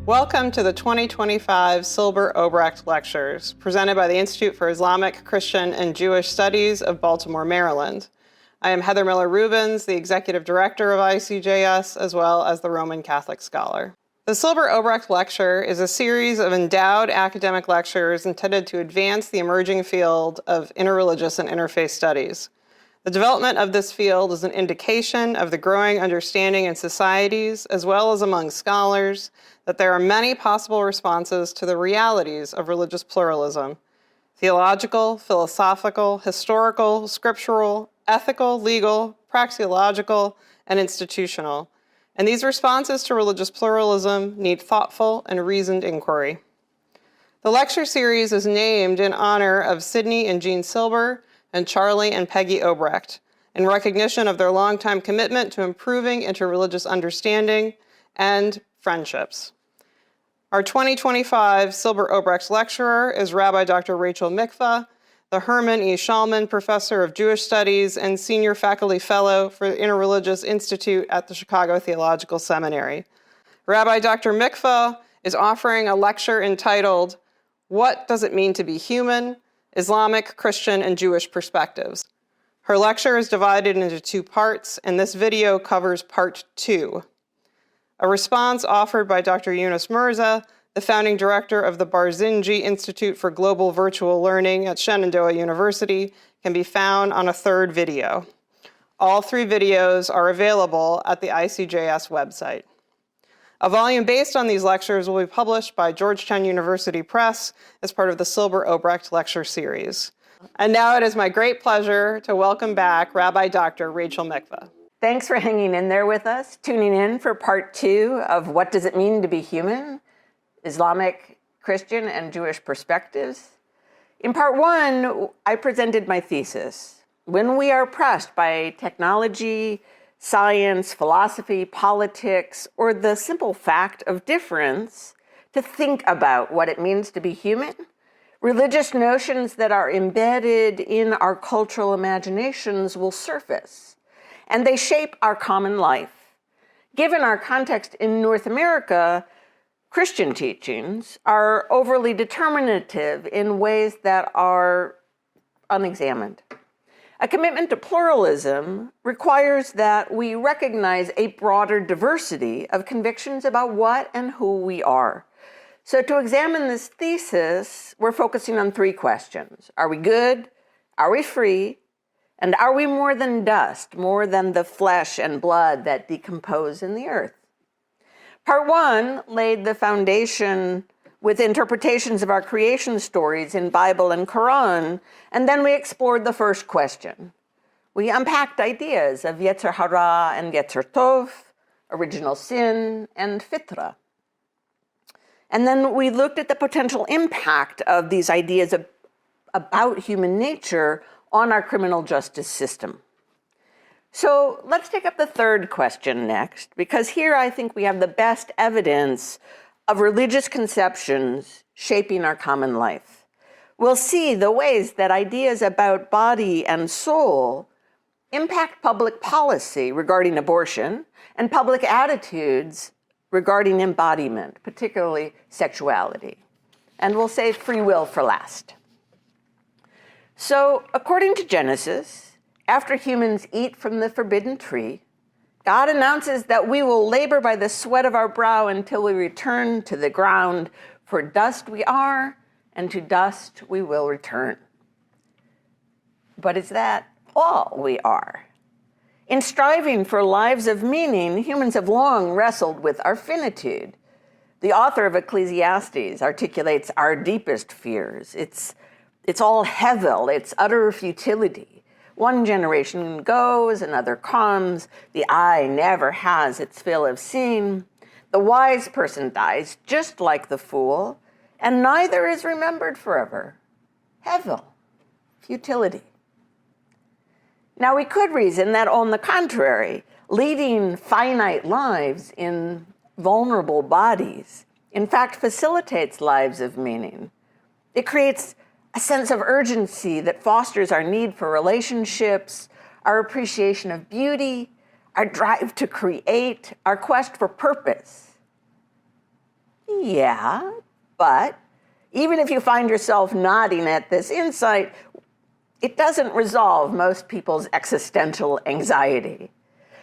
Welcome to the 2025 Silber-Obrecht Lectures, presented by the Institute for Islamic, Christian, and Jewish Studies of Baltimore, Maryland. I am Heather Miller-Rubens, the Executive Director of ICJS, as well as the Roman Catholic scholar. The Silber-Obrecht Lecture is a series of endowed academic lectures intended to advance the emerging field of interreligious and interfaith studies. The development of this field is an indication of the growing understanding in societies, as well as among scholars, that there are many possible responses to the realities of religious pluralism: theological, philosophical, historical, scriptural, ethical, legal, praxeological, and institutional. And these responses to religious pluralism need thoughtful and reasoned inquiry. The lecture series is named in honor of Sidney and Jean Silber and Charlie and Peggy Obrecht, in recognition of their longtime commitment to improving interreligious understanding and friendships. Our 2025 Silber-Obrecht lecturer is Rabbi Dr. Rachel Mikva, the Herman E. Schallman Professor of Jewish Studies and Senior Faculty Fellow for the Interreligious Institute at the Chicago Theological Seminary. Rabbi Dr. Mikva is offering a lecture entitled, "What Does It Mean to Be Human? Islamic, Christian, and Jewish Perspectives." Her lecture is divided into two parts, and this video covers part 2. A response offered by Dr. Yunus Mirza, the founding director of the Barzinji Institute for Global Virtual Learning at Shenandoah University, can be found on a third video. All 3 videos are available at the ICJS website. A volume based on these lectures will be published by Georgetown University Press as part of the Silber-Obrecht Lecture Series. And now it is my great pleasure to welcome back Rabbi Dr. Rachel Mikva. Thanks for hanging in there with us, tuning in for part 2 of What Does It Mean to Be Human? Islamic, Christian, and Jewish Perspectives. In part 1, I presented my thesis. When we are pressed by technology, science, philosophy, politics, or the simple fact of difference to think about what it means to be human, religious notions that are embedded in our cultural imaginations will surface, and they shape our common life. Given our context in North America, Christian teachings are overly determinative in ways that are unexamined. A commitment to pluralism requires that we recognize a broader diversity of convictions about what and who we are. So to examine this thesis, we're focusing on 3 questions. Are we good? Are we free? And are we more than dust, more than the flesh and blood that decompose in the earth? Part 1 laid the foundation with interpretations of our creation stories in Bible and Quran, and then we explored the first question. We unpacked ideas of Yetzer Hara and Yetzer Tov, original sin, and Fitra. And then we looked at the potential impact of these ideas about human nature on our criminal justice system. So let's take up the third question next, because here I think we have the best evidence of religious conceptions shaping our common life. We'll see the ways that ideas about body and soul impact public policy regarding abortion and public attitudes regarding embodiment, particularly sexuality. And we'll save free will for last. So, according to Genesis, after humans eat from the forbidden tree, God announces that we will labor by the sweat of our brow until we return to the ground. For dust we are, and to dust we will return. But is that all we are? In striving for lives of meaning, humans have long wrestled with our finitude. The author of Ecclesiastes articulates our deepest fears. It's all hevel, it's utter futility. One generation goes, another comes. The eye never has its fill of seeing. The wise person dies just like the fool, and neither is remembered forever. Hevel, futility. Now, we could reason that, on the contrary, leading finite lives in vulnerable bodies, in fact, facilitates lives of meaning. It creates a sense of urgency that fosters our need for relationships, our appreciation of beauty, our drive to create, our quest for purpose. Yeah, but even if you find yourself nodding at this insight, it doesn't resolve most people's existential anxiety.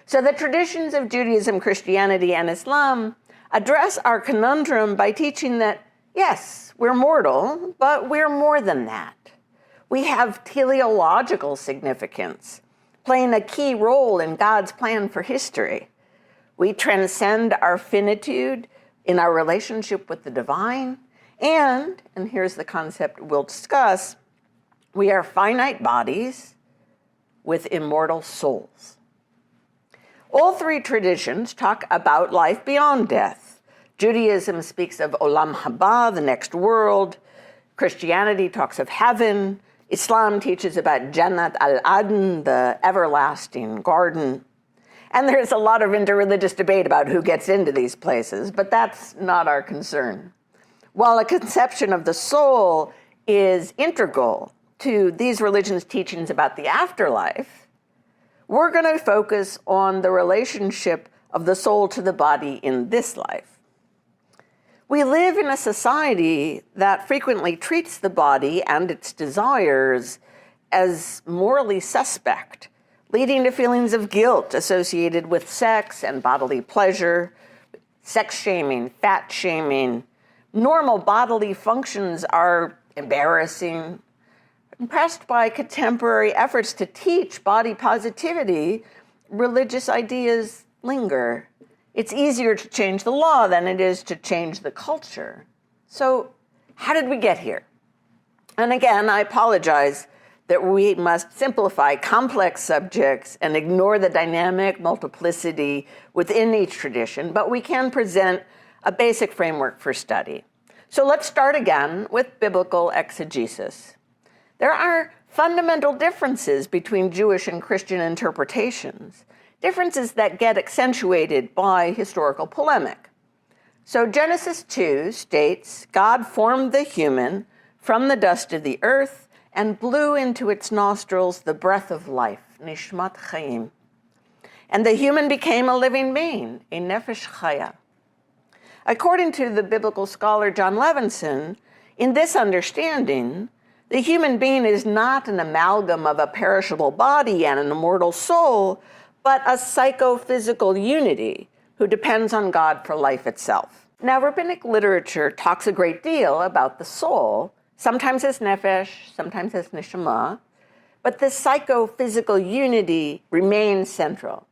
So the traditions of Judaism, Christianity, and Islam address our conundrum by teaching that, yes, we're mortal, but we're more than that. We have teleological significance, playing a key role in God's plan for history. We transcend our finitude in our relationship with the divine, and here's the concept we'll discuss, we are finite bodies with immortal souls. All three traditions talk about life beyond death. Judaism speaks of Olam Haba, the next world. Christianity talks of heaven. Islam teaches about Jannat al-Adn, the everlasting garden. And there's a lot of interreligious debate about who gets into these places, but that's not our concern. While a conception of the soul is integral to these religions' teachings about the afterlife, we're going to focus on the relationship of the soul to the body in this life. We live in a society that frequently treats the body and its desires as morally suspect, leading to feelings of guilt associated with sex and bodily pleasure, sex shaming, fat shaming. Normal bodily functions are embarrassing. Impressed by contemporary efforts to teach body positivity, religious ideas linger. It's easier to change the law than it is to change the culture. So, how did we get here? And again, I apologize that we must simplify complex subjects and ignore the dynamic multiplicity within each tradition, but we can present a basic framework for study. So let's start again with biblical exegesis. There are fundamental differences between Jewish and Christian interpretations, differences that get accentuated by historical polemic. So Genesis 2 states, God formed the human from the dust of the earth and blew into its nostrils the breath of life, nishmat chayim. And the human became a living being, a nefesh chaya. According to the biblical scholar John Levinson, in this understanding, the human being is not an amalgam of a perishable body and an immortal soul, but a psychophysical unity who depends on God for life itself. Now, rabbinic literature talks a great deal about the soul, sometimes as nefesh, sometimes as neshama, but this psychophysical unity remains central.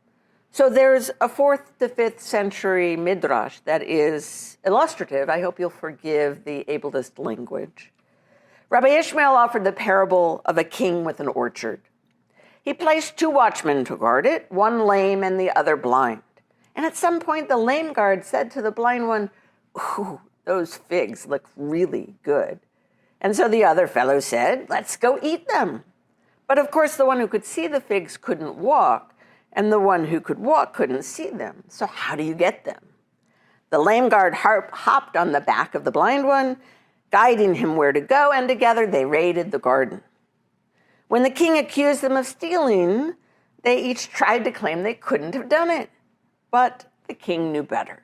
So there's a 4th to 5th century midrash that is illustrative. I hope you'll forgive the ableist language. Rabbi Ishmael offered the parable of a king with an orchard. He placed 2 watchmen to guard it, one lame and the other blind. And at some point, the lame guard said to the blind one, "Ooh, those figs look really good." And so the other fellow said, "Let's go eat them." But of course, the one who could see the figs couldn't walk, and the one who could walk couldn't see them. So how do you get them? The lame guard hopped on the back of the blind one, guiding him where to go, and together they raided the garden. When the king accused them of stealing, they each tried to claim they couldn't have done it. But the king knew better.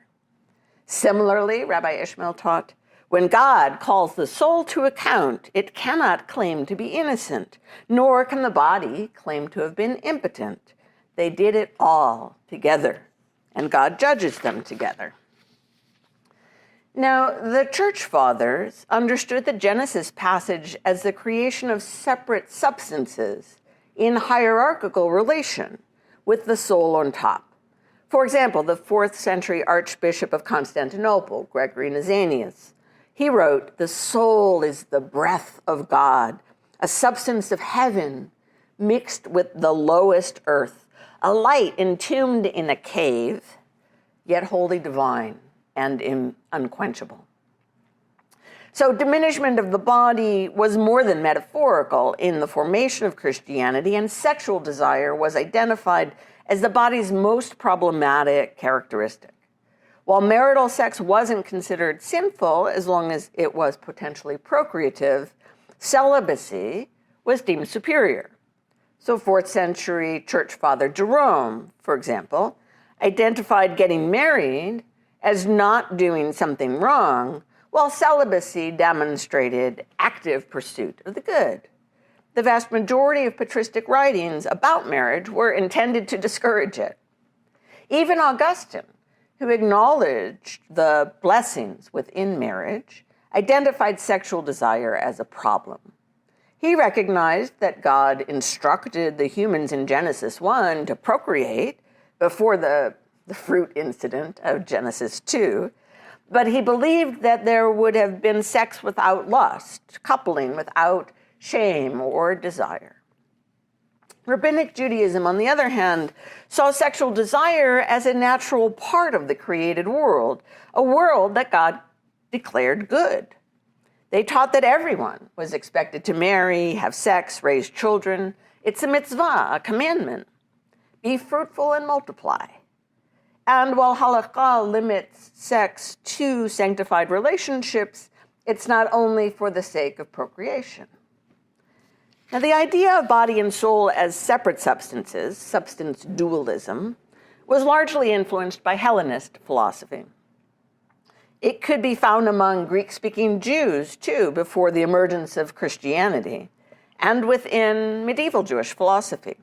Similarly, Rabbi Ishmael taught, when God calls the soul to account, it cannot claim to be innocent, nor can the body claim to have been impotent. They did it all together, and God judges them together. Now, the church fathers understood the Genesis passage as the creation of separate substances in hierarchical relation, with the soul on top. For example, the 4th century Archbishop of Constantinople, Gregory Nazianzus, he wrote, "The soul is the breath of God, a substance of heaven mixed with the lowest earth, a light entombed in a cave, yet wholly divine and unquenchable." So diminishment of the body was more than metaphorical in the formation of Christianity, and sexual desire was identified as the body's most problematic characteristic. While marital sex wasn't considered sinful as long as it was potentially procreative, celibacy was deemed superior. So 4th century church father Jerome, for example, identified getting married as not doing something wrong, while celibacy demonstrated active pursuit of the good. The vast majority of patristic writings about marriage were intended to discourage it. Even Augustine, who acknowledged the blessings within marriage, identified sexual desire as a problem. He recognized that God instructed the humans in Genesis 1 to procreate before the fruit incident of Genesis 2, but he believed that there would have been sex without lust, coupling without shame or desire. Rabbinic Judaism, on the other hand, saw sexual desire as a natural part of the created world, a world that God declared good. They taught that everyone was expected to marry, have sex, raise children. It's a mitzvah, a commandment. Be fruitful and multiply. And while halakha limits sex to sanctified relationships, it's not only for the sake of procreation. Now, the idea of body and soul as separate substances, substance dualism, was largely influenced by Hellenist philosophy. It could be found among Greek-speaking Jews, too, before the emergence of Christianity, and within medieval Jewish philosophy.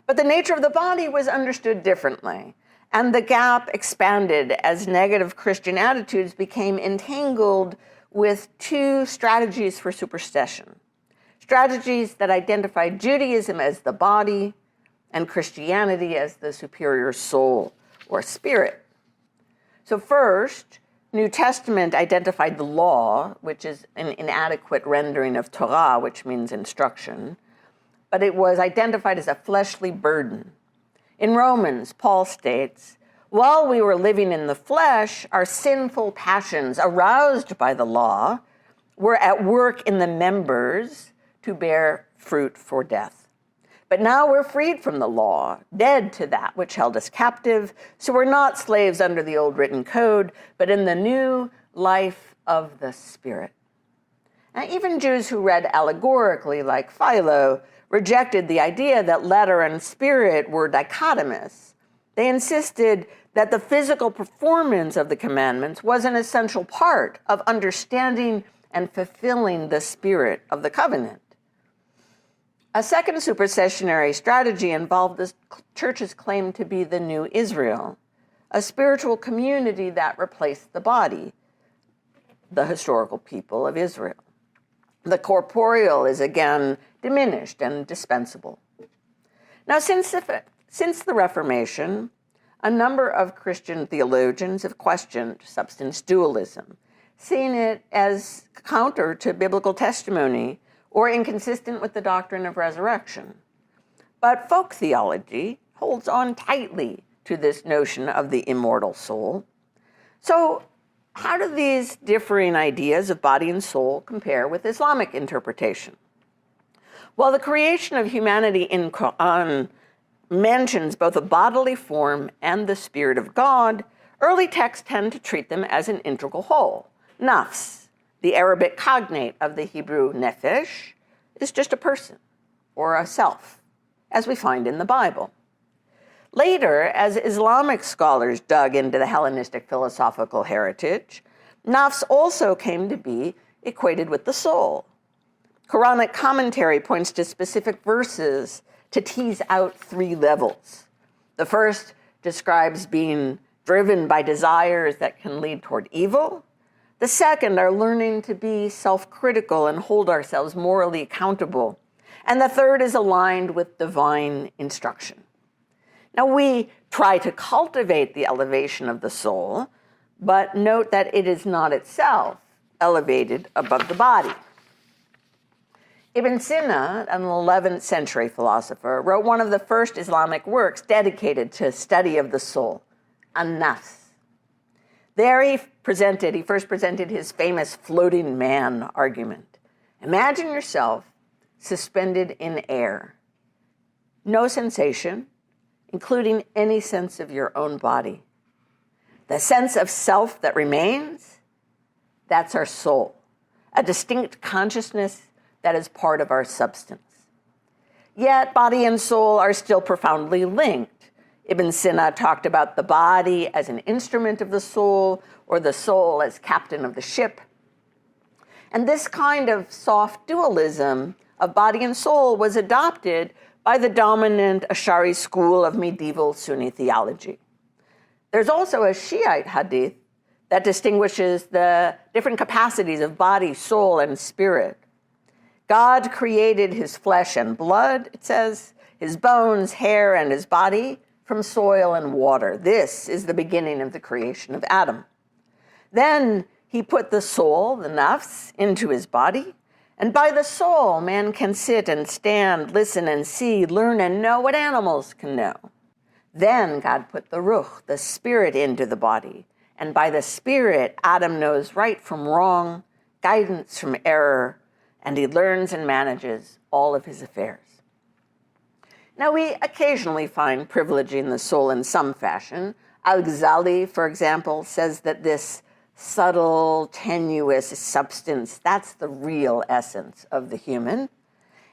But the nature of the body was understood differently, and the gap expanded as negative Christian attitudes became entangled with two strategies for superstition. Strategies that identified Judaism as the body and Christianity as the superior soul or spirit. So first, New Testament identified the law, which is an inadequate rendering of Torah, which means instruction, but it was identified as a fleshly burden. In Romans, Paul states, "While we were living in the flesh, our sinful passions, aroused by the law, were at work in the members to bear fruit for death. But now we're freed from the law, dead to that which held us captive, so we're not slaves under the old written code, but in the new life of the Spirit." Now, even Jews who read allegorically, like Philo, rejected the idea that letter and spirit were dichotomous. They insisted that the physical performance of the commandments was an essential part of understanding and fulfilling the spirit of the covenant. A second supersessionary strategy involved the church's claim to be the new Israel, a spiritual community that replaced the body, the historical people of Israel. The corporeal is again diminished and dispensable. Now, since the Reformation, a number of Christian theologians have questioned substance dualism, seeing it as counter to biblical testimony or inconsistent with the doctrine of resurrection. But folk theology holds on tightly to this notion of the immortal soul. So, how do these differing ideas of body and soul compare with Islamic interpretation? While the creation of humanity in Quran mentions both a bodily form and the Spirit of God, early texts tend to treat them as an integral whole. Nafs, the Arabic cognate of the Hebrew nephesh, is just a person or a self, as we find in the Bible. Later, as Islamic scholars dug into the Hellenistic philosophical heritage, nafs also came to be equated with the soul. Quranic commentary points to specific verses to tease out three levels. The first describes being driven by desires that can lead toward evil. The second are learning to be self-critical and hold ourselves morally accountable. And the third is aligned with divine instruction. Now, we try to cultivate the elevation of the soul, but note that it is not itself elevated above the body. Ibn Sina, an 11th century philosopher, wrote one of the first Islamic works dedicated to study of the soul, An-Nafs. There he first presented his famous floating man argument. Imagine yourself suspended in air. No sensation, including any sense of your own body. The sense of self that remains, that's our soul, a distinct consciousness that is part of our substance. Yet body and soul are still profoundly linked. Ibn Sina talked about the body as an instrument of the soul, or the soul as captain of the ship. And this kind of soft dualism of body and soul was adopted by the dominant Ash'ari school of medieval Sunni theology. There's also a Shiite hadith that distinguishes the different capacities of body, soul, and spirit. God created his flesh and blood, it says, his bones, hair, and his body from soil and water. This is the beginning of the creation of Adam. Then he put the soul, the nafs, into his body, and by the soul, man can sit and stand, listen and see, learn and know what animals can know. Then God put the ruh, the spirit, into the body, and by the spirit, Adam knows right from wrong, guidance from error, and he learns and manages all of his affairs. Now, we occasionally find privileging the soul in some fashion. Al-Ghazali, for example, says that this subtle, tenuous substance, that's the real essence of the human.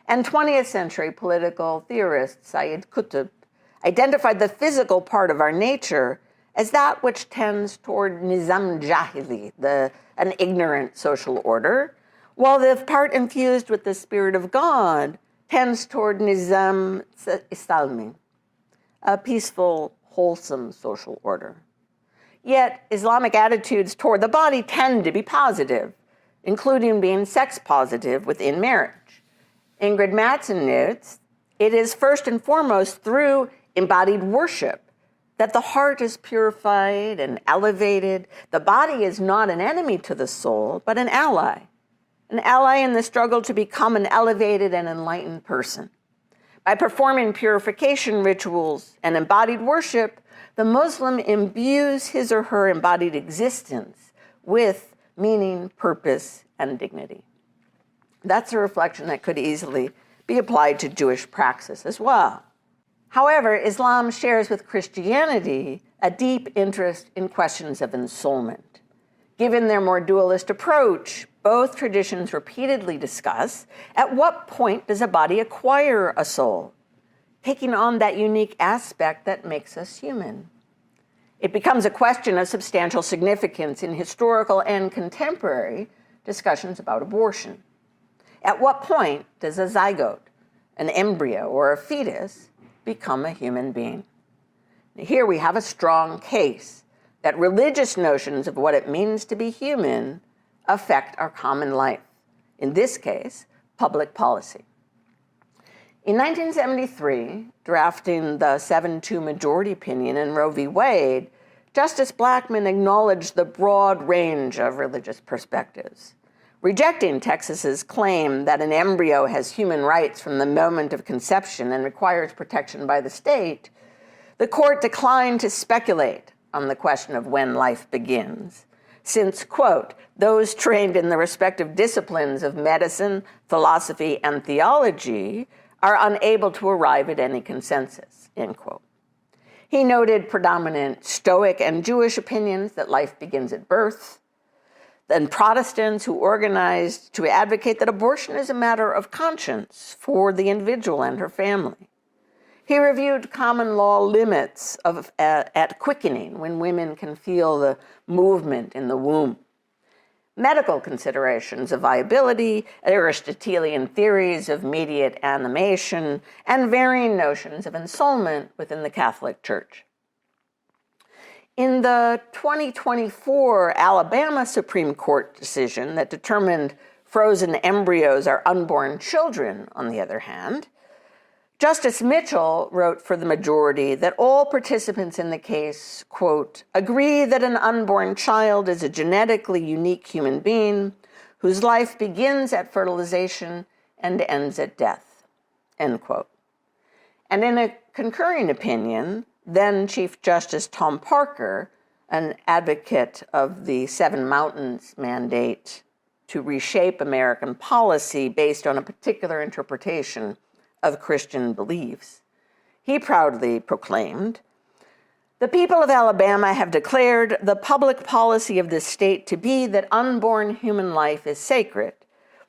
And 20th century political theorist Sayyid Qutb identified the physical part of our nature as that which tends toward nizam jahili, an ignorant social order, while the part infused with the Spirit of God tends toward nizam istalmi, a peaceful, wholesome social order. Yet, Islamic attitudes toward the body tend to be positive, including being sex positive within marriage. Ingrid Mattson notes, it is first and foremost through embodied worship that the heart is purified and elevated. The body is not an enemy to the soul, but an ally in the struggle to become an elevated and enlightened person. By performing purification rituals and embodied worship, the Muslim imbues his or her embodied existence with meaning, purpose, and dignity. That's a reflection that could easily be applied to Jewish praxis as well. However, Islam shares with Christianity a deep interest in questions of ensoulment. Given their more dualist approach, both traditions repeatedly discuss at what point does a body acquire a soul, taking on that unique aspect that makes us human. It becomes a question of substantial significance in historical and contemporary discussions about abortion. At what point does a zygote, an embryo, or a fetus become a human being? Here we have a strong case that religious notions of what it means to be human affect our common life, in this case, public policy. In 1973, drafting the 7-2 majority opinion in Roe v. Wade, Justice Blackmun acknowledged the broad range of religious perspectives. Rejecting Texas's claim that an embryo has human rights from the moment of conception and requires protection by the state, the court declined to speculate on the question of when life begins, since, quote, those trained in the respective disciplines of medicine, philosophy, and theology are unable to arrive at any consensus, end quote. He noted predominant Stoic and Jewish opinions that life begins at birth, and Protestants who organized to advocate that abortion is a matter of conscience for the individual and her family. He reviewed common law limits at quickening, when women can feel the movement in the womb, medical considerations of viability, Aristotelian theories of mediate animation, and varying notions of ensoulment within the Catholic Church. In the 2024 Alabama Supreme Court decision that determined frozen embryos are unborn children, on the other hand, Justice Mitchell wrote for the majority that all participants in the case, quote, agree that an unborn child is a genetically unique human being whose life begins at fertilization and ends at death, end quote. And in a concurring opinion, then Chief Justice Tom Parker, an advocate of the Seven Mountains mandate to reshape American policy based on a particular interpretation of Christian beliefs, he proudly proclaimed, the people of Alabama have declared the public policy of this state to be that unborn human life is sacred.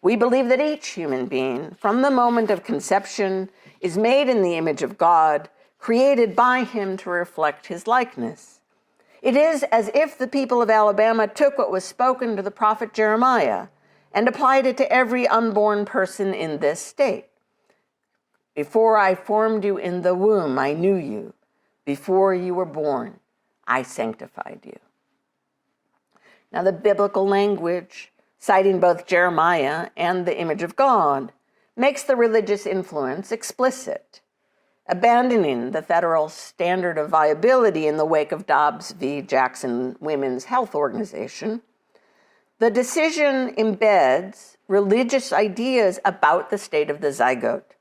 We believe that each human being, from the moment of conception, is made in the image of God, created by him to reflect his likeness. It is as if the people of Alabama took what was spoken to the prophet Jeremiah and applied it to every unborn person in this state. Before I formed you in the womb, I knew you. Before you were born, I sanctified you. Now, the biblical language, citing both Jeremiah and the image of God, makes the religious influence explicit, abandoning the federal standard of viability in the wake of Dobbs v. Jackson Women's Health Organization. The decision embeds religious ideas about the state of the zygote.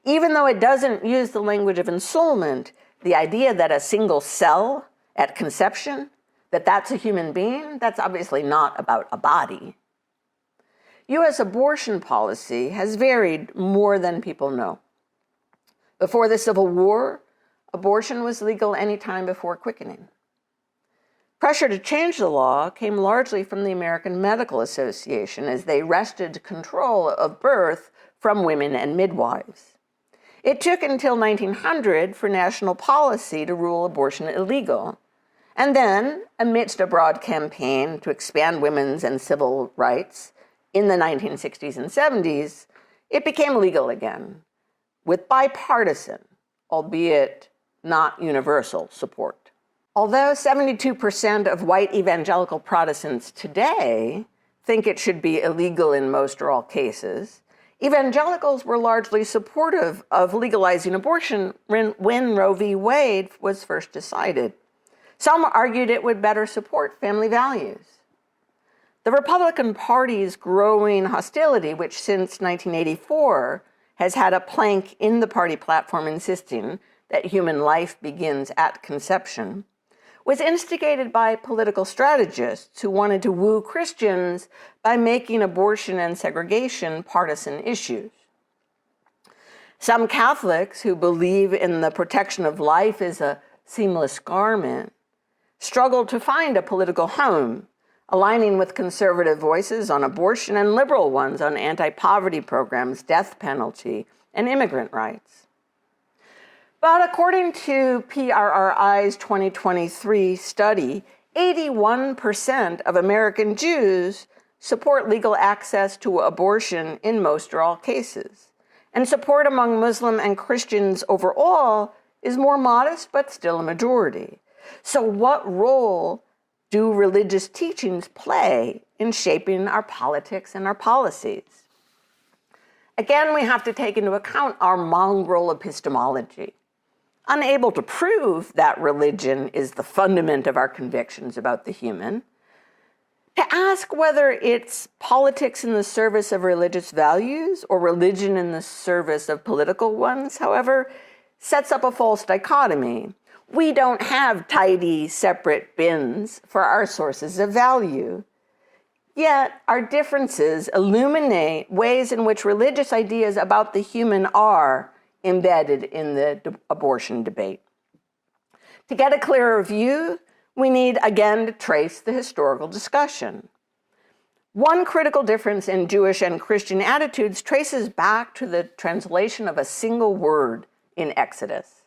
Even though it doesn't use the language of ensoulment, the idea that a single cell at conception, that's a human being, that's obviously not about a body. U.S. abortion policy has varied more than people know. Before the Civil War, abortion was legal any time before quickening. Pressure to change the law came largely from the American Medical Association as they wrested control of birth from women and midwives. It took until 1900 for national policy to rule abortion illegal. And then, amidst a broad campaign to expand women's and civil rights in the 1960s and 70s, it became legal again, with bipartisan, albeit not universal, support. Although 72% of white evangelical Protestants today think it should be illegal in most or all cases, evangelicals were largely supportive of legalizing abortion when Roe v. Wade was first decided. Some argued it would better support family values. The Republican Party's growing hostility, which since 1984 has had a plank in the party platform insisting that human life begins at conception, was instigated by political strategists who wanted to woo Christians by making abortion and segregation partisan issues. Some Catholics who believe in the protection of life as a seamless garment struggled to find a political home, aligning with conservative voices on abortion and liberal ones on anti-poverty programs, death penalty, and immigrant rights. But according to PRRI's 2023 study, 81% of American Jews support legal access to abortion in most or all cases. And support among Muslim and Christians overall is more modest, but still a majority. So what role do religious teachings play in shaping our politics and our policies? Again, we have to take into account our mongrel epistemology. Unable to prove that religion is the fundament of our convictions about the human, to ask whether it's politics in the service of religious values or religion in the service of political ones, however, sets up a false dichotomy. We don't have tidy, separate bins for our sources of value. Yet, our differences illuminate ways in which religious ideas about the human are embedded in the abortion debate. To get a clearer view, we need again to trace the historical discussion. One critical difference in Jewish and Christian attitudes traces back to the translation of a single word in Exodus.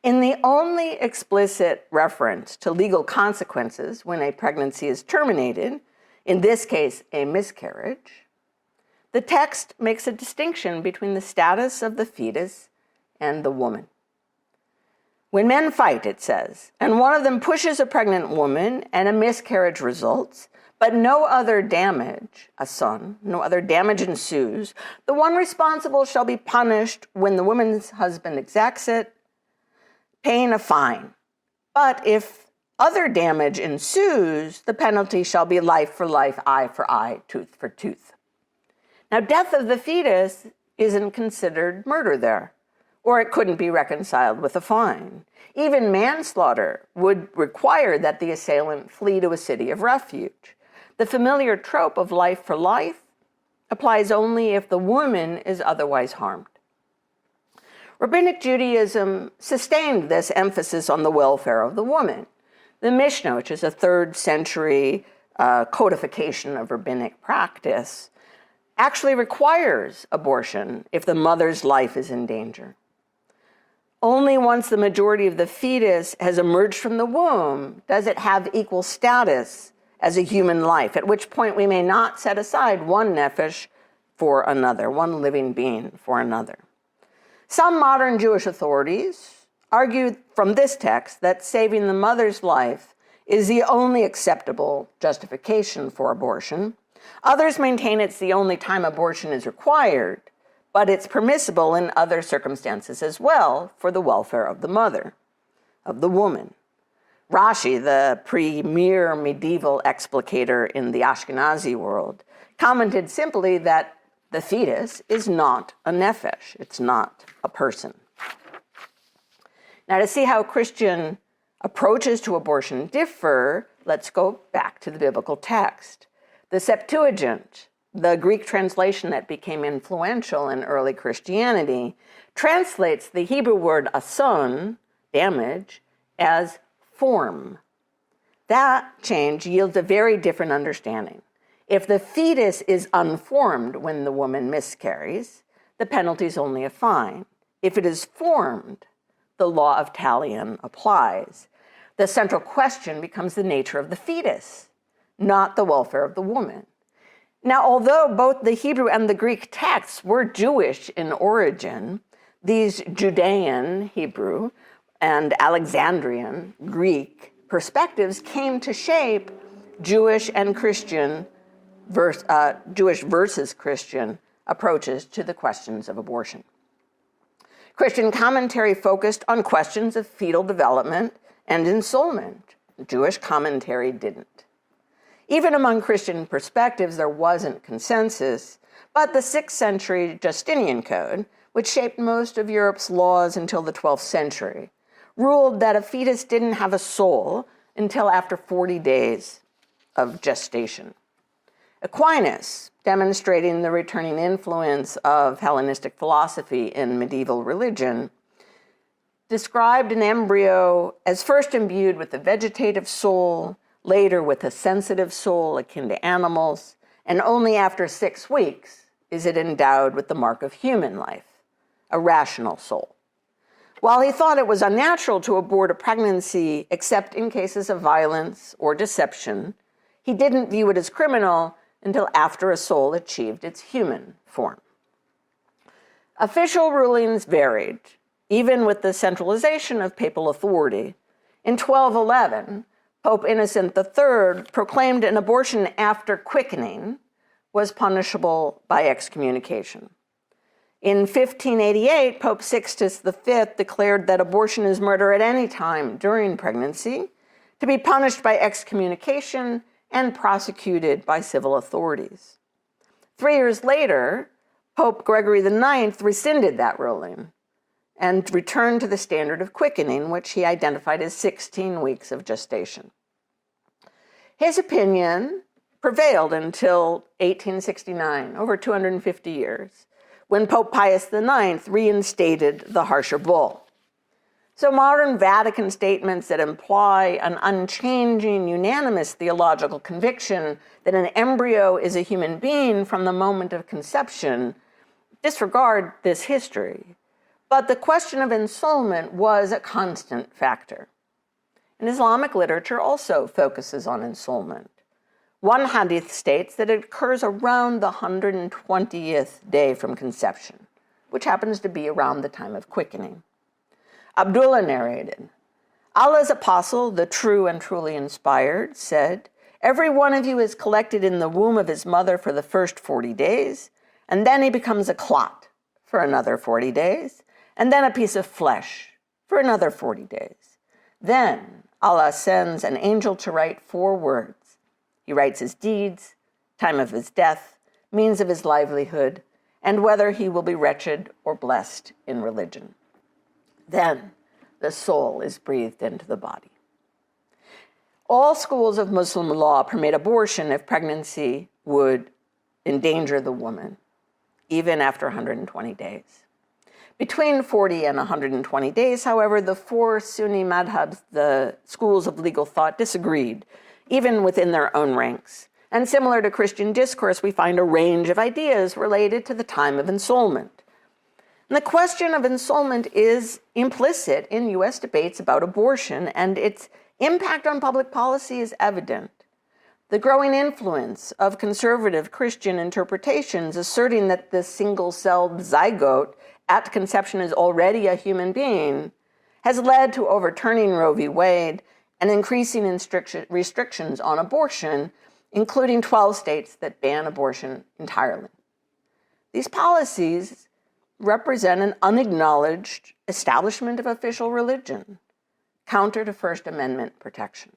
In the only explicit reference to legal consequences when a pregnancy is terminated, in this case a miscarriage, the text makes a distinction between the status of the fetus and the woman. When men fight, it says, and one of them pushes a pregnant woman and a miscarriage results, but no other damage, no other damage ensues, the one responsible shall be punished when the woman's husband exacts it, paying a fine. But if other damage ensues, the penalty shall be life for life, eye for eye, tooth for tooth. Now, death of the fetus isn't considered murder there, or it couldn't be reconciled with a fine. Even manslaughter would require that the assailant flee to a city of refuge. The familiar trope of life for life applies only if the woman is otherwise harmed. Rabbinic Judaism sustained this emphasis on the welfare of the woman. The Mishnah, which is a 3rd century codification of rabbinic practice, actually requires abortion if the mother's life is in danger. Only once the majority of the fetus has emerged from the womb does it have equal status as a human life, at which point we may not set aside one nephesh for another, one living being for another. Some modern Jewish authorities argue from this text that saving the mother's life is the only acceptable justification for abortion. Others maintain it's the only time abortion is required, but it's permissible in other circumstances as well for the welfare of the mother, of the woman. Rashi, the premier medieval explicator in the Ashkenazi world, commented simply that the fetus is not a nephesh, it's not a person. Now, to see how Christian approaches to abortion differ, let's go back to the biblical text. The Septuagint, the Greek translation that became influential in early Christianity, translates the Hebrew word ason, damage, as form. That change yields a very different understanding. If the fetus is unformed when the woman miscarries, the penalty is only a fine. If it is formed, the law of talion applies. The central question becomes the nature of the fetus, not the welfare of the woman. Now, although both the Hebrew and the Greek texts were Jewish in origin, these Judean Hebrew and Alexandrian Greek perspectives came to shape Jewish and Christian, Jewish versus Christian approaches to the questions of abortion. Christian commentary focused on questions of fetal development and ensoulment. Jewish commentary didn't. Even among Christian perspectives, there wasn't consensus, but the 6th century Justinian Code, which shaped most of Europe's laws until the 12th century, ruled that a fetus didn't have a soul until after 40 days of gestation. Aquinas, demonstrating the returning influence of Hellenistic philosophy in medieval religion, described an embryo as first imbued with a vegetative soul, later with a sensitive soul akin to animals, and only after 6 weeks is it endowed with the mark of human life, a rational soul. While he thought it was unnatural to abort a pregnancy except in cases of violence or deception, he didn't view it as criminal until after a soul achieved its human form. Official rulings varied, even with the centralization of papal authority. In 1211, Pope Innocent III proclaimed an abortion after quickening was punishable by excommunication. In 1588, Pope Sixtus V declared that abortion is murder at any time during pregnancy, to be punished by excommunication and prosecuted by civil authorities. 3 years later, Pope Gregory IX rescinded that ruling and returned to the standard of quickening, which he identified as 16 weeks of gestation. His opinion prevailed until 1869, over 250 years, when Pope Pius IX reinstated the harsher bull. So modern Vatican statements that imply an unchanging, unanimous theological conviction that an embryo is a human being from the moment of conception disregard this history. But the question of ensoulment was a constant factor. And Islamic literature also focuses on ensoulment. One hadith states that it occurs around the 120th day from conception, which happens to be around the time of quickening. Abdullah narrated, Allah's apostle, the true and truly inspired, said, "Every one of you is collected in the womb of his mother for the first 40 days, and then he becomes a clot for another 40 days, and then a piece of flesh for another 40 days. Then Allah sends an angel to write 4 words. He writes his deeds, time of his death, means of his livelihood, and whether he will be wretched or blessed in religion. Then the soul is breathed into the body." All schools of Muslim law permit abortion if pregnancy would endanger the woman, even after 120 days. Between 40 and 120 days, however, the 4 Sunni madhabs, the schools of legal thought, disagreed, even within their own ranks. And similar to Christian discourse, we find a range of ideas related to the time of ensoulment. And the question of ensoulment is implicit in U.S. debates about abortion, and its impact on public policy is evident. The growing influence of conservative Christian interpretations asserting that the single-celled zygote at conception is already a human being has led to overturning Roe v. Wade and increasing restrictions on abortion, including 12 states that ban abortion entirely. These policies represent an unacknowledged establishment of official religion, counter to First Amendment protections.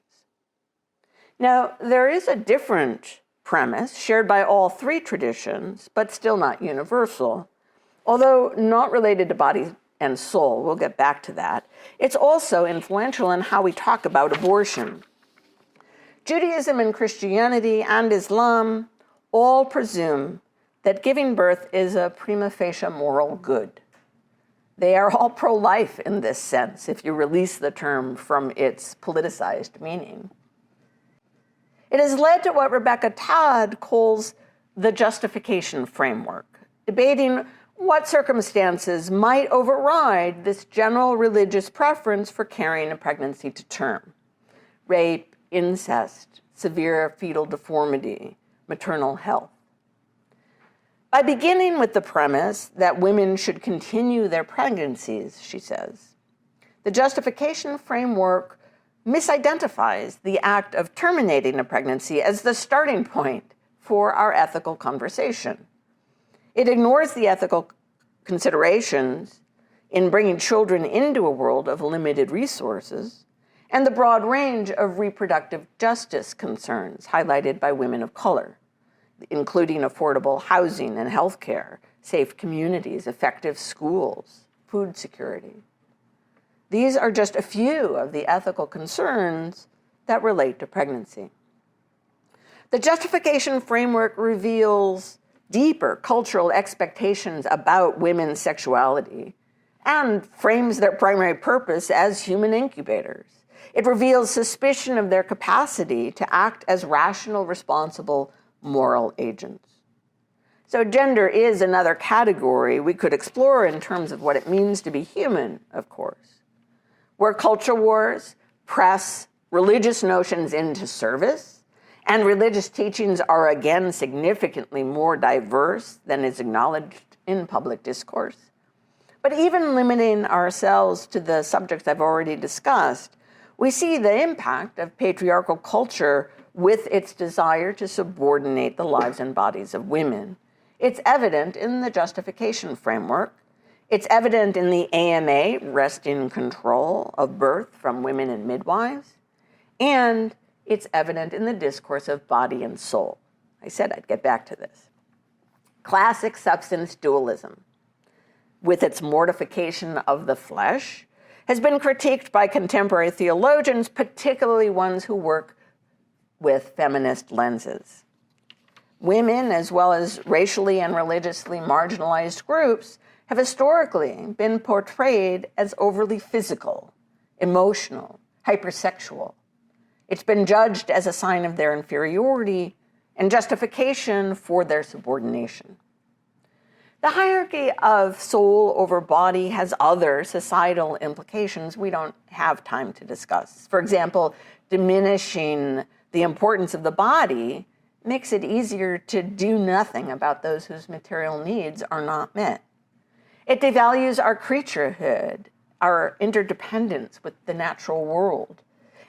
Now, there is a different premise shared by all three traditions, but still not universal. Although not related to body and soul, we'll get back to that, it's also influential in how we talk about abortion. Judaism and Christianity and Islam all presume that giving birth is a prima facie moral good. They are all pro-life in this sense, if you release the term from its politicized meaning. It has led to what Rebecca Todd calls the justification framework, debating what circumstances might override this general religious preference for carrying a pregnancy to term: rape, incest, severe fetal deformity, maternal health. By beginning with the premise that women should continue their pregnancies, she says, the justification framework misidentifies the act of terminating a pregnancy as the starting point for our ethical conversation. It ignores the ethical considerations in bringing children into a world of limited resources and the broad range of reproductive justice concerns highlighted by women of color, including affordable housing and health care, safe communities, effective schools, food security. These are just a few of the ethical concerns that relate to pregnancy. The justification framework reveals deeper cultural expectations about women's sexuality and frames their primary purpose as human incubators. It reveals suspicion of their capacity to act as rational, responsible, moral agents. So gender is another category we could explore in terms of what it means to be human, of course, where culture wars press religious notions into service, and religious teachings are again significantly more diverse than is acknowledged in public discourse. But even limiting ourselves to the subjects I've already discussed, we see the impact of patriarchal culture with its desire to subordinate the lives and bodies of women. It's evident in the justification framework. It's evident in the AMA wresting control of birth from women and midwives. And it's evident in the discourse of body and soul. I said I'd get back to this. Classic substance dualism, with its mortification of the flesh, has been critiqued by contemporary theologians, particularly ones who work with feminist lenses. Women, as well as racially and religiously marginalized groups, have historically been portrayed as overly physical, emotional, hypersexual. It's been judged as a sign of their inferiority and justification for their subordination. The hierarchy of soul over body has other societal implications we don't have time to discuss. For example, diminishing the importance of the body makes it easier to do nothing about those whose material needs are not met. It devalues our creaturehood, our interdependence with the natural world,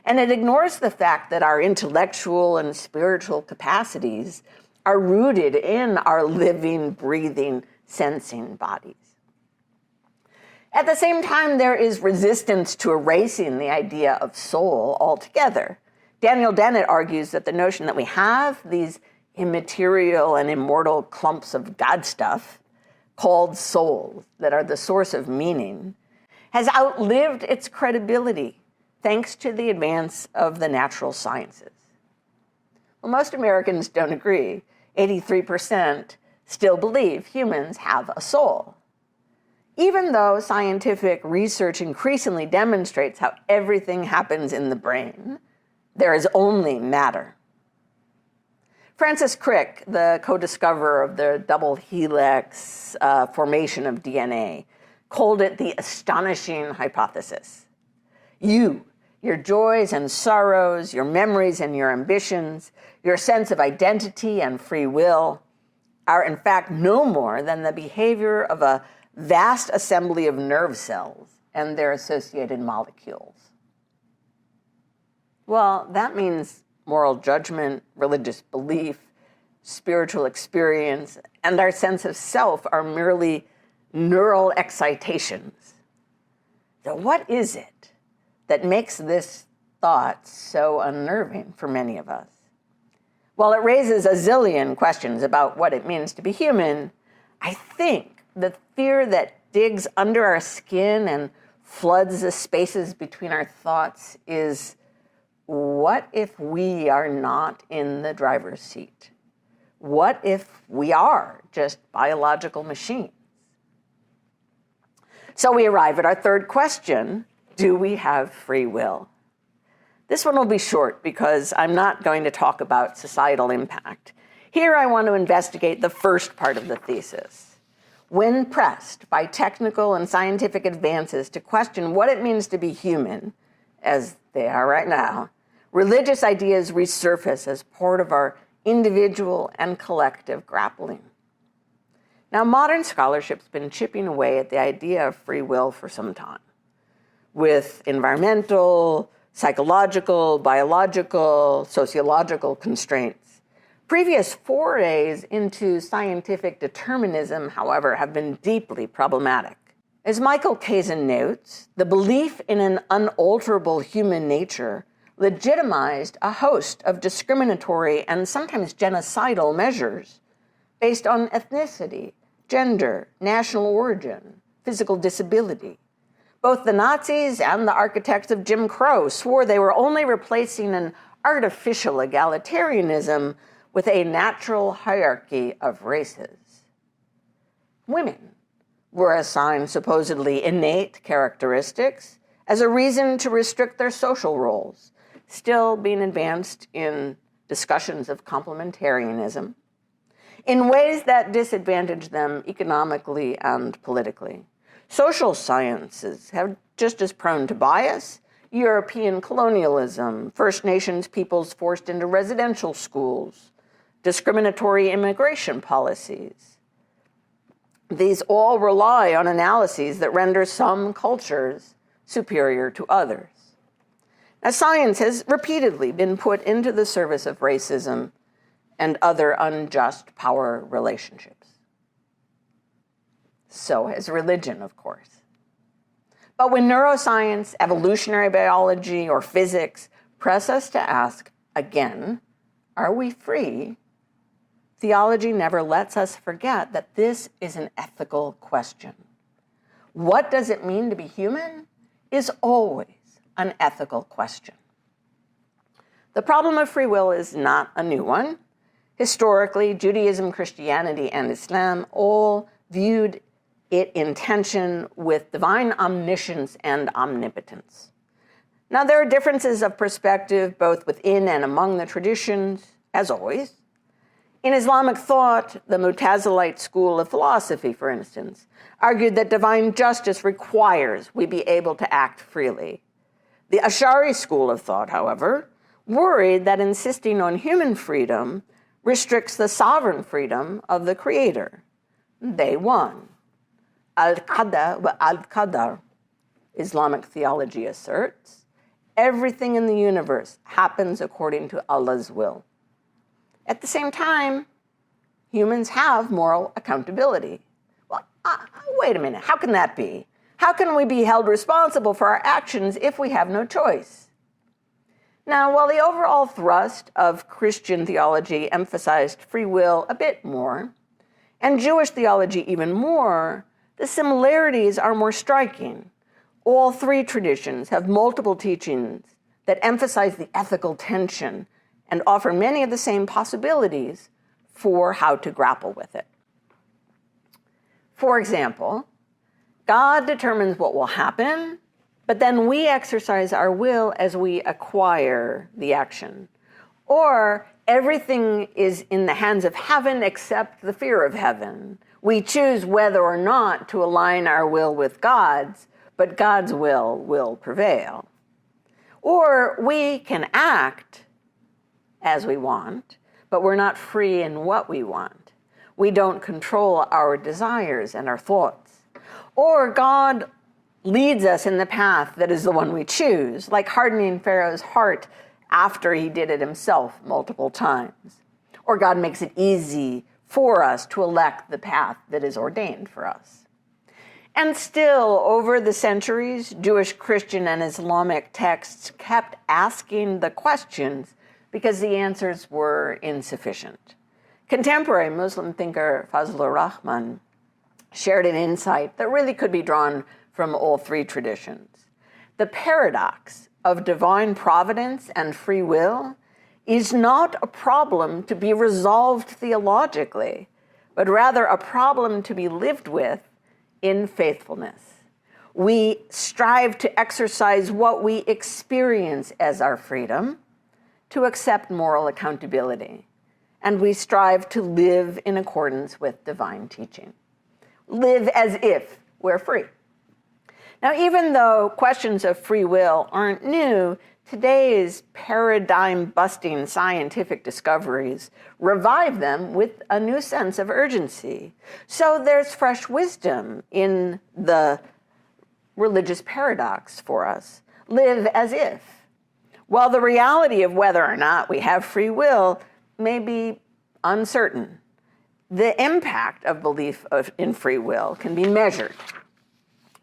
and it ignores the fact that our intellectual and spiritual capacities are rooted in our living, breathing, sensing bodies. At the same time, there is resistance to erasing the idea of soul altogether. Daniel Dennett argues that the notion that we have these immaterial and immortal clumps of God stuff called souls that are the source of meaning has outlived its credibility thanks to the advance of the natural sciences. Well, most Americans don't agree. 83% still believe humans have a soul. Even though scientific research increasingly demonstrates how everything happens in the brain, there is only matter. Francis Crick, the co-discoverer of the double helix formation of DNA, called it the astonishing hypothesis. Your joys and sorrows, your memories and your ambitions, your sense of identity and free will are in fact no more than the behavior of a vast assembly of nerve cells and their associated molecules. Well, that means moral judgment, religious belief, spiritual experience, and our sense of self are merely neural excitations. So what is it that makes this thought so unnerving for many of us? While it raises a zillion questions about what it means to be human, I think the fear that digs under our skin and floods the spaces between our thoughts is, what if we are not in the driver's seat? What if we are just biological machines? So we arrive at our third question: do we have free will? This one will be short because I'm not going to talk about societal impact. Here I want to investigate the first part of the thesis. When pressed by technical and scientific advances to question what it means to be human, as they are right now, religious ideas resurface as part of our individual and collective grappling. Now, modern scholarship's been chipping away at the idea of free will for some time, with environmental, psychological, biological, sociological constraints. Previous forays into scientific determinism, however, have been deeply problematic. As Michael Kazin notes, the belief in an unalterable human nature legitimized a host of discriminatory and sometimes genocidal measures based on ethnicity, gender, national origin, physical disability. Both the Nazis and the architects of Jim Crow swore they were only replacing an artificial egalitarianism with a natural hierarchy of races. Women were assigned supposedly innate characteristics as a reason to restrict their social roles, still being advanced in discussions of complementarianism, in ways that disadvantage them economically and politically. Social sciences have just as prone to bias: European colonialism, First Nations peoples forced into residential schools, discriminatory immigration policies. These all rely on analyses that render some cultures superior to others. Now, science has repeatedly been put into the service of racism and other unjust power relationships. So has religion, of course. But when neuroscience, evolutionary biology, or physics press us to ask, again, are we free? Theology never lets us forget that this is an ethical question. What does it mean to be human is always an ethical question. The problem of free will is not a new one. Historically, Judaism, Christianity, and Islam all viewed it in tension with divine omniscience and omnipotence. Now, there are differences of perspective both within and among the traditions, as always. In Islamic thought, the Mutazilite school of philosophy, for instance, argued that divine justice requires we be able to act freely. The Ash'ari school of thought, however, worried that insisting on human freedom restricts the sovereign freedom of the Creator. They won. Al-Qadar wa al-Qadar, Islamic theology asserts, everything in the universe happens according to Allah's will. At the same time, humans have moral accountability. Well, wait a minute, how can that be? How can we be held responsible for our actions if we have no choice? Now, while the overall thrust of Christian theology emphasized free will a bit more, and Jewish theology even more, the similarities are more striking. All three traditions have multiple teachings that emphasize the ethical tension and offer many of the same possibilities for how to grapple with it. For example, God determines what will happen, but then we exercise our will as we acquire the action. Or everything is in the hands of heaven except the fear of heaven. We choose whether or not to align our will with God's, but God's will prevail. Or we can act as we want, but we're not free in what we want. We don't control our desires and our thoughts. Or God leads us in the path that is the one we choose, like hardening Pharaoh's heart after he did it himself multiple times. Or God makes it easy for us to elect the path that is ordained for us. And still, over the centuries, Jewish, Christian, and Islamic texts kept asking the questions because the answers were insufficient. Contemporary Muslim thinker Fazlur Rahman shared an insight that really could be drawn from all three traditions. The paradox of divine providence and free will is not a problem to be resolved theologically, but rather a problem to be lived with in faithfulness. We strive to exercise what we experience as our freedom, to accept moral accountability, and we strive to live in accordance with divine teaching. Live as if we're free. Now, even though questions of free will aren't new, today's paradigm-busting scientific discoveries revive them with a new sense of urgency. So there's fresh wisdom in the religious paradox for us. Live as if. While the reality of whether or not we have free will may be uncertain, the impact of belief in free will can be measured.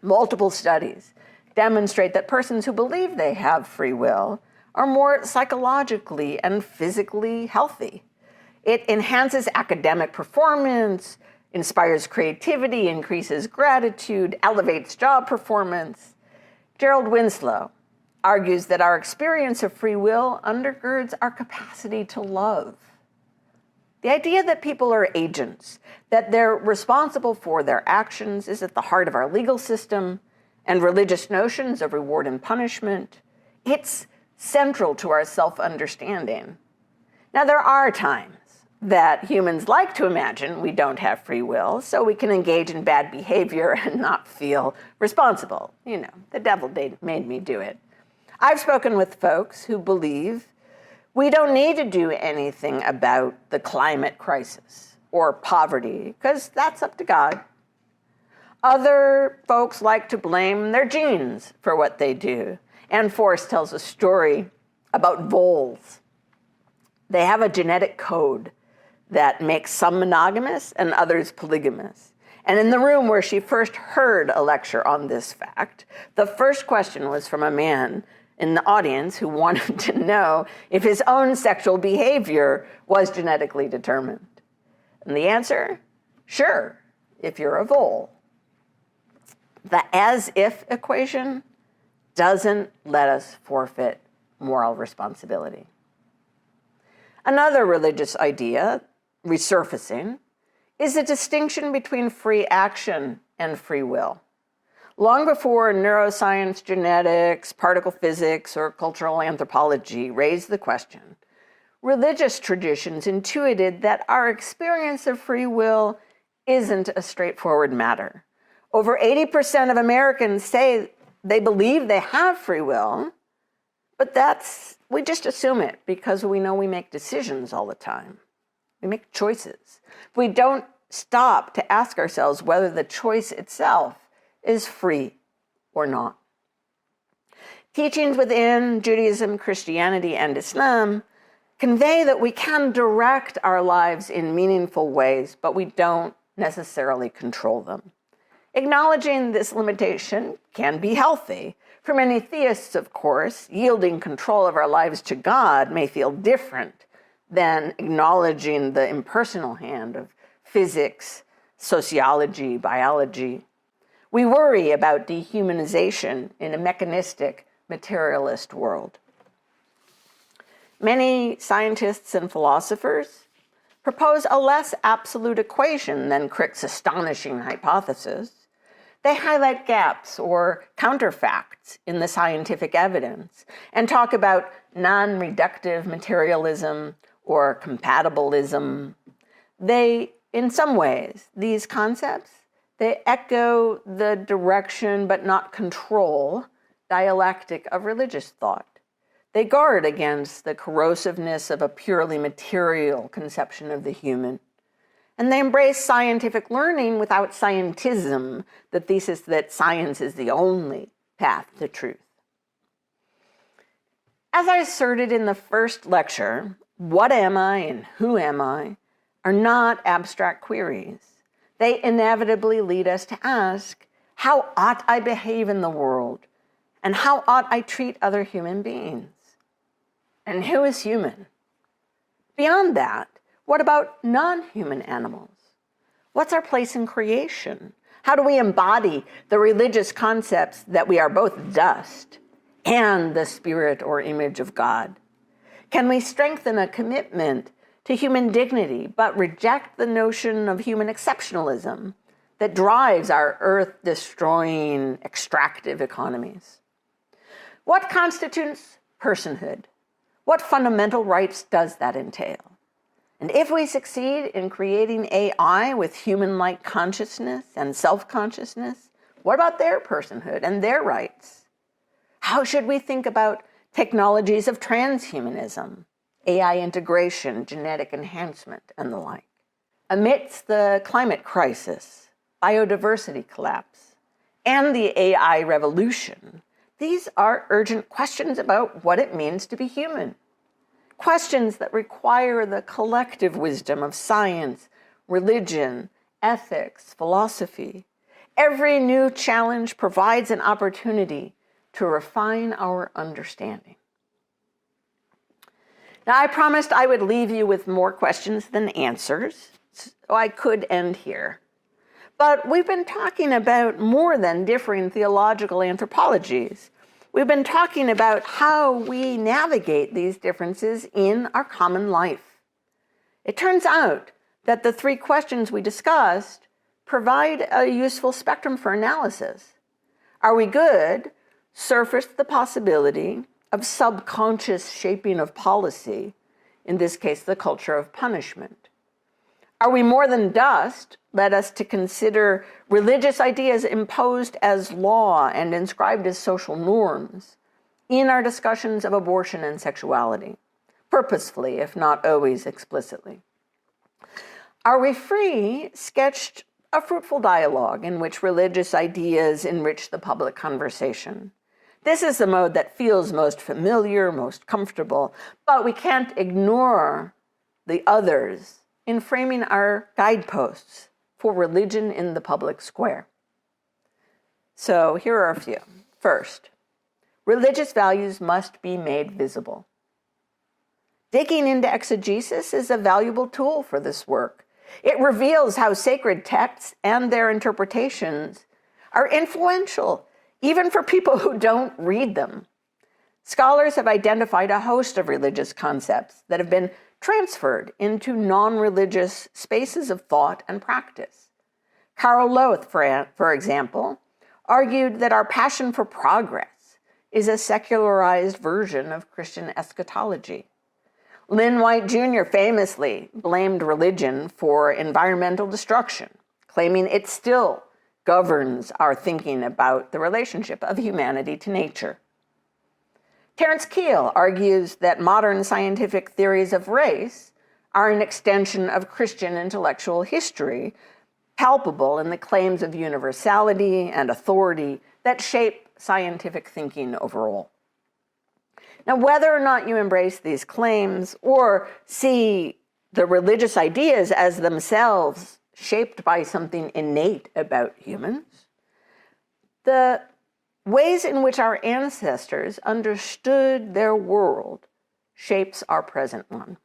Multiple studies demonstrate that persons who believe they have free will are more psychologically and physically healthy. It enhances academic performance, inspires creativity, increases gratitude, elevates job performance. Gerald Winslow argues that our experience of free will undergirds our capacity to love. The idea that people are agents, that they're responsible for their actions, is at the heart of our legal system and religious notions of reward and punishment. It's central to our self-understanding. Now, there are times that humans like to imagine we don't have free will, so we can engage in bad behavior and not feel responsible. You know, the devil made me do it. I've spoken with folks who believe we don't need to do anything about the climate crisis or poverty, because that's up to God. Other folks like to blame their genes for what they do. Ann Forrest tells a story about voles. They have a genetic code that makes some monogamous and others polygamous. And in the room where she first heard a lecture on this fact, the first question was from a man in the audience who wanted to know if his own sexual behavior was genetically determined. And the answer, sure, if you're a vole. The as-if equation doesn't let us forfeit moral responsibility. Another religious idea, resurfacing, is a distinction between free action and free will. Long before neuroscience, genetics, particle physics, or cultural anthropology raised the question, religious traditions intuited that our experience of free will isn't a straightforward matter. Over 80% of Americans say they believe they have free will, but we just assume it because we know we make decisions all the time. We make choices. We don't stop to ask ourselves whether the choice itself is free or not. Teachings within Judaism, Christianity, and Islam convey that we can direct our lives in meaningful ways, but we don't necessarily control them. Acknowledging this limitation can be healthy. For many theists, of course, yielding control of our lives to God may feel different than acknowledging the impersonal hand of physics, sociology, biology. We worry about dehumanization in a mechanistic, materialist world. Many scientists and philosophers propose a less absolute equation than Crick's astonishing hypothesis. They highlight gaps or counterfacts in the scientific evidence and talk about non-reductive materialism or compatibilism. In some ways, these concepts, they echo the direction but not control dialectic of religious thought. They guard against the corrosiveness of a purely material conception of the human. And they embrace scientific learning without scientism, the thesis that science is the only path to truth. As I asserted in the first lecture, what am I and who am I are not abstract queries. They inevitably lead us to ask, how ought I behave in the world? And how ought I treat other human beings? And who is human? Beyond that, what about non-human animals? What's our place in creation? How do we embody the religious concepts that we are both dust and the spirit or image of God? Can we strengthen a commitment to human dignity, but reject the notion of human exceptionalism that drives our earth-destroying extractive economies? What constitutes personhood? What fundamental rights does that entail? And if we succeed in creating AI with human-like consciousness and self-consciousness, what about their personhood and their rights? How should we think about technologies of transhumanism, AI integration, genetic enhancement, and the like? Amidst the climate crisis, biodiversity collapse, and the AI revolution, these are urgent questions about what it means to be human. Questions that require the collective wisdom of science, religion, ethics, philosophy. Every new challenge provides an opportunity to refine our understanding. Now, I promised I would leave you with more questions than answers, so I could end here. But we've been talking about more than differing theological anthropologies. We've been talking about how we navigate these differences in our common life. It turns out that the three questions we discussed provide a useful spectrum for analysis. Are we good? Surfaced the possibility of subconscious shaping of policy, in this case, the culture of punishment. Are we more than dust? Led us to consider religious ideas imposed as law and inscribed as social norms in our discussions of abortion and sexuality, purposefully, if not always explicitly. Are we free? Sketched a fruitful dialogue in which religious ideas enrich the public conversation. This is the mode that feels most familiar, most comfortable, but we can't ignore the others in framing our guideposts for religion in the public square. So here are a few. First, religious values must be made visible. Digging into exegesis is a valuable tool for this work. It reveals how sacred texts and their interpretations are influential, even for people who don't read them. Scholars have identified a host of religious concepts that have been transferred into non-religious spaces of thought and practice. Karl Loth, for example, argued that our passion for progress is a secularized version of Christian eschatology. Lynn White Jr. famously blamed religion for environmental destruction, claiming it still governs our thinking about the relationship of humanity to nature. Terence Keel argues that modern scientific theories of race are an extension of Christian intellectual history, palpable in the claims of universality and authority that shape scientific thinking overall. Now, whether or not you embrace these claims or see the religious ideas as themselves shaped by something innate about humans, the ways in which our ancestors understood their world shapes our present one.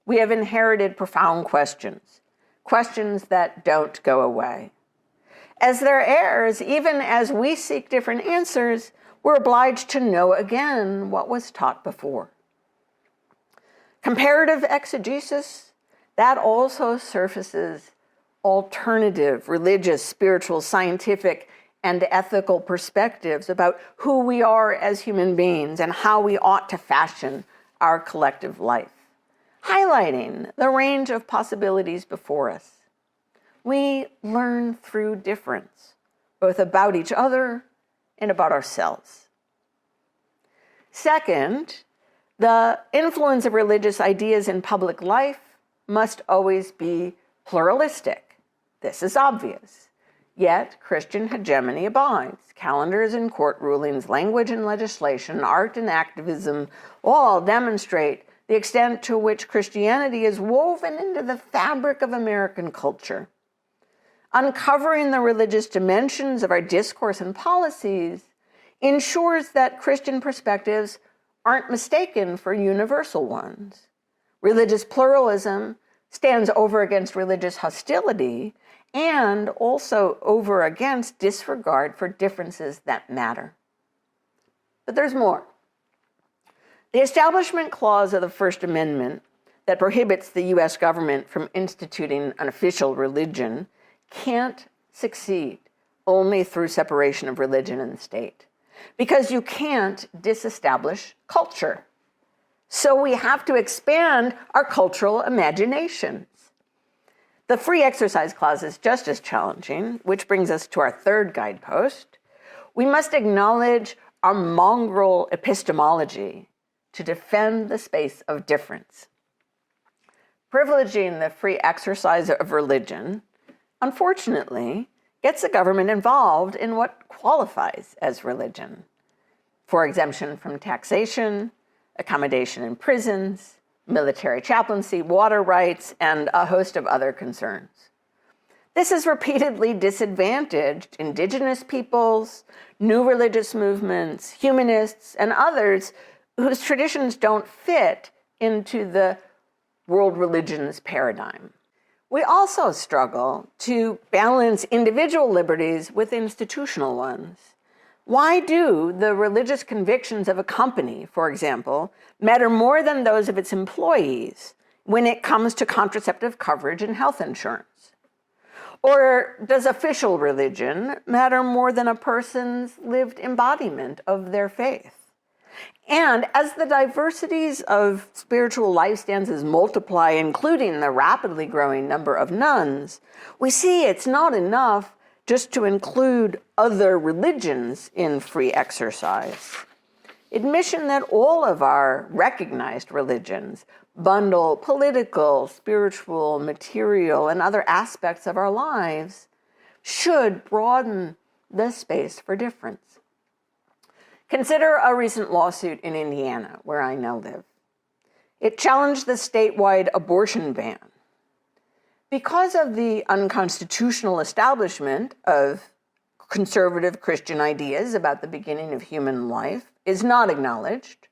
We have inherited profound questions, questions that don't go away. As their heirs, even as we seek different answers, we're obliged to know again what was taught before. Comparative exegesis, that also surfaces alternative, religious, spiritual, scientific, and ethical perspectives about who we are as human beings and how we ought to fashion our collective life, highlighting the range of possibilities before us. We learn through difference, both about each other and about ourselves. Second, the influence of religious ideas in public life must always be pluralistic. This is obvious. Yet, Christian hegemony abides. Calendars and court rulings, language and legislation, art and activism all demonstrate the extent to which Christianity is woven into the fabric of American culture. Uncovering the religious dimensions of our discourse and policies ensures that Christian perspectives aren't mistaken for universal ones. Religious pluralism stands over against religious hostility and also over against disregard for differences that matter. But there's more. The Establishment Clause of the First Amendment that prohibits the U.S. government from instituting an official religion can't succeed only through separation of religion and state, because you can't disestablish culture. So we have to expand our cultural imaginations. The free exercise clause is just as challenging, which brings us to our third guidepost. We must acknowledge our mongrel epistemology to defend the space of difference. Privileging the free exercise of religion, unfortunately, gets the government involved in what qualifies as religion, for exemption from taxation, accommodation in prisons, military chaplaincy, water rights, and a host of other concerns. This has repeatedly disadvantaged indigenous peoples, new religious movements, humanists, and others whose traditions don't fit into the world religions paradigm. We also struggle to balance individual liberties with institutional ones. Why do the religious convictions of a company, for example, matter more than those of its employees when it comes to contraceptive coverage and health insurance? Or does official religion matter more than a person's lived embodiment of their faith? And as the diversities of spiritual life stances multiply, including the rapidly growing number of nuns, we see it's not enough just to include other religions in free exercise. Admission that all of our recognized religions bundle political, spiritual, material, and other aspects of our lives should broaden the space for difference. Consider a recent lawsuit in Indiana, where I now live. It challenged the statewide abortion ban. Because of the unconstitutional establishment of conservative Christian ideas about the beginning of human life is not acknowledged,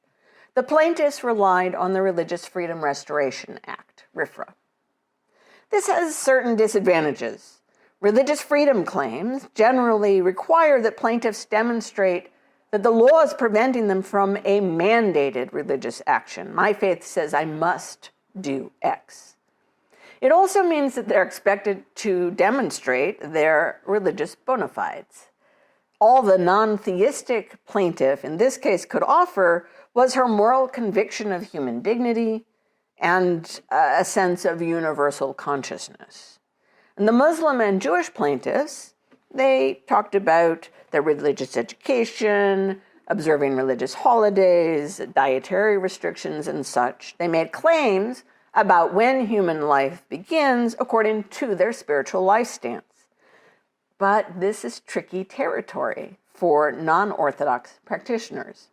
the plaintiffs relied on the Religious Freedom Restoration Act, RFRA. This has certain disadvantages. Religious freedom claims generally require that plaintiffs demonstrate that the law is preventing them from a mandated religious action. My faith says I must do X. It also means that they're expected to demonstrate their religious bona fides. All the non-theistic plaintiff in this case could offer was her moral conviction of human dignity and a sense of universal consciousness. And the Muslim and Jewish plaintiffs, they talked about their religious education, observing religious holidays, dietary restrictions, and such. They made claims about when human life begins according to their spiritual life stance. But this is tricky territory for non-Orthodox practitioners.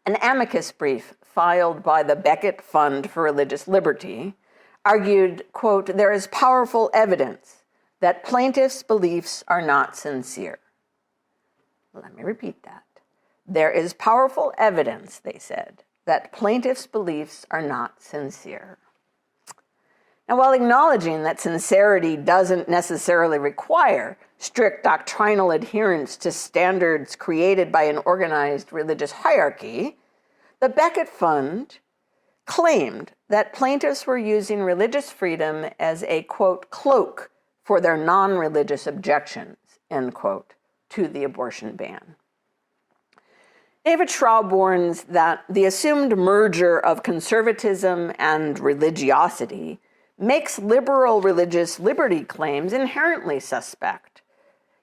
An amicus brief filed by the Becket Fund for Religious Liberty argued, quote, "There is powerful evidence that plaintiffs' beliefs are not sincere." Let me repeat that. There is powerful evidence, they said, that plaintiffs' beliefs are not sincere. Now, while acknowledging that sincerity doesn't necessarily require strict doctrinal adherence to standards created by an organized religious hierarchy, the Becket Fund claimed that plaintiffs were using religious freedom as a, quote, cloak for their non-religious objections, end quote, to the abortion ban. David Schraub warns that the assumed merger of conservatism and religiosity makes liberal religious liberty claims inherently suspect.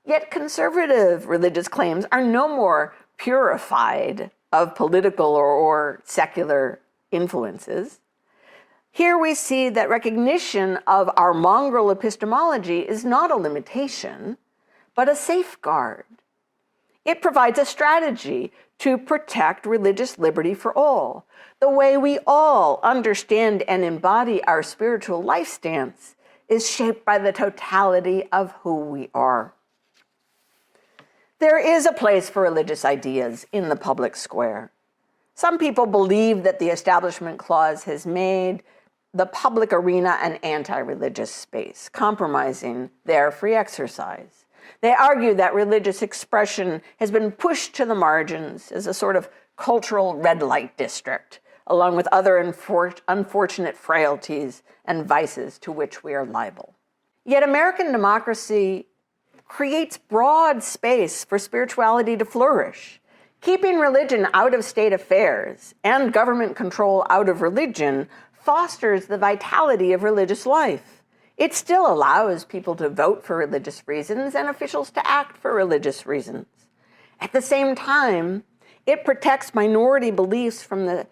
Yet conservative religious claims are no more purified of political or secular influences. Here we see that recognition of our mongrel epistemology is not a limitation, but a safeguard. It provides a strategy to protect religious liberty for all. The way we all understand and embody our spiritual life stance is shaped by the totality of who we are. There is a place for religious ideas in the public square. Some people believe that the Establishment Clause has made the public arena an anti-religious space, compromising their free exercise. They argue that religious expression has been pushed to the margins as a sort of cultural red light district, along with other unfortunate frailties and vices to which we are liable. Yet American democracy creates broad space for spirituality to flourish. Keeping religion out of state affairs and government control out of religion fosters the vitality of religious life. It still allows people to vote for religious reasons and officials to act for religious reasons. At the same time, it protects minority beliefs from the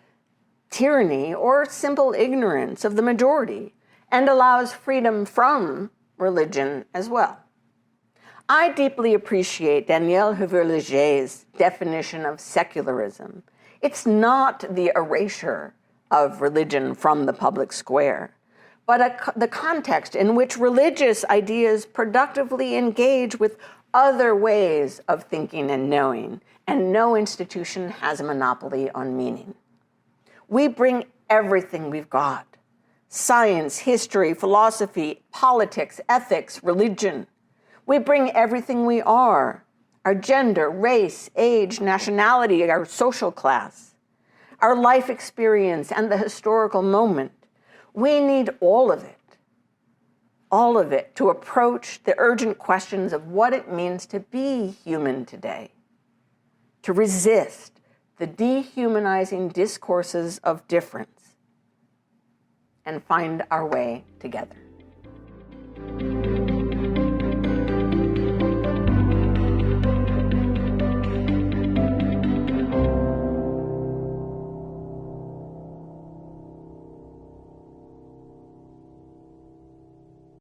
tyranny or simple ignorance of the majority and allows freedom from religion as well. I deeply appreciate Daniel Heuver-Léger's definition of secularism. It's not the erasure of religion from the public square, but the context in which religious ideas productively engage with other ways of thinking and knowing, and no institution has a monopoly on meaning. We bring everything we've got: science, history, philosophy, politics, ethics, religion. We bring everything we are: our gender, race, age, nationality, our social class, our life experience, and the historical moment. We need all of it to approach the urgent questions of what it means to be human today, to resist the dehumanizing discourses of difference, and find our way together.